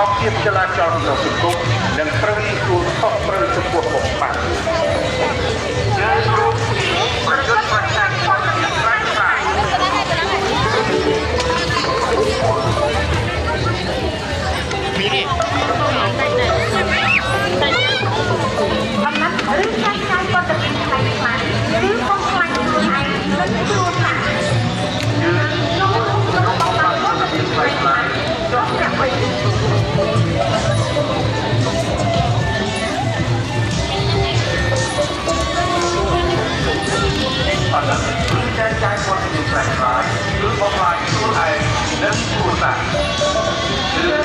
อบเทียบจราจรของสังคมនិងត្រូវទទួលខុសត្រូវចំពោះបព្វបាទយើងរួមគ្នាប្រយុទ្ធប្រឆាំងផលិតផលខ្លាំងៗមីនេះអំណាចឬការឆ្នៃបទពិសោធន៍ខ្លាំងៗឬខុសខ្លាំងខ្លួនឯងនឹងខ្លួនណាយើងនោះរបស់បានបទពិសោធន៍ខ្លាំងៗជាប់អ្នកវិញអត់ដល់ចាយចាយគាត់នឹងប្រែក្លាយឬបំផ្លាញខ្លួនឯងនិងខ្លួនណាឬ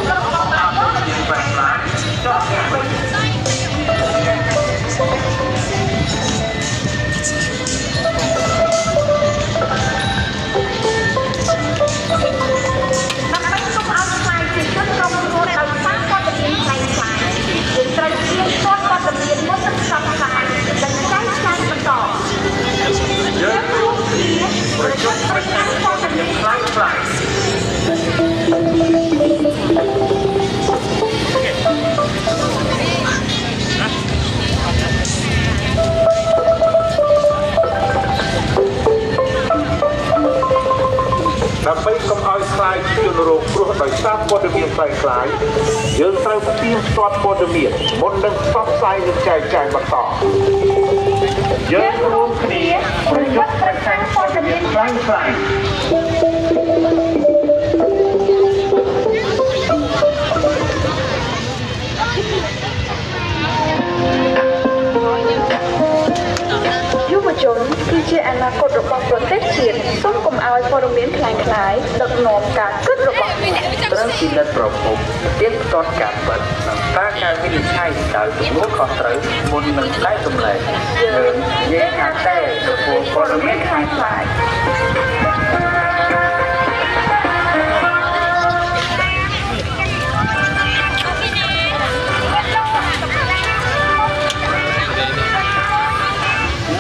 របស់បានបទពិសោធន៍ប្រែក្លាយជាប់អ្នកវិញដើម្បីកុំឲ្យខ្លាយជារោគគ្រោះដោយសារព័ត៌មានខ្លាំងៗយើងត្រូវផ្ទៀងផ្ទាត់ព័ត៌មានមុននឹងផ្សព្វផ្សាយនិងចែកចាយបន្តយើងរួមគ្នាប្រយុទ្ធប្រឆាំងព័ត៌មានខ្លាំងៗយុវជនគឺជាអនាគតរបស់ប្រទេសជាតិសូមកុំឲ្យព័ត៌មានคล้ายៗដឹកនាំការគិតរបស់ត្រូវពិនិត្យប្រភពទៀងផ្ទាត់ការពិតនិងការវិនិច្ឆ័យដោយទំនួលខុសត្រូវមុននឹងចែកចម្លែកយើងនិយាយថាតែចំពោះព័ត៌មានคล้ายៗ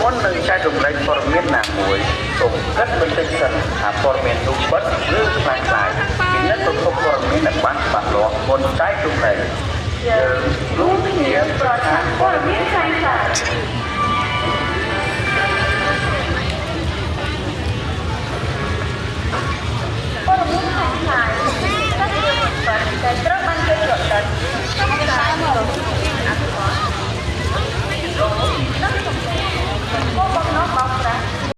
មុននឹងចែករំលែកព័ត៌មានណាមួយសូមគិតបន្តិចសិនថាព័ត៌មាននោះពិតឬខ្លាំងខ្លាយពិនិត្យប្រភពព័ត៌មានឲ្យបានច្បាស់លាស់មុនចែករំលែកយើង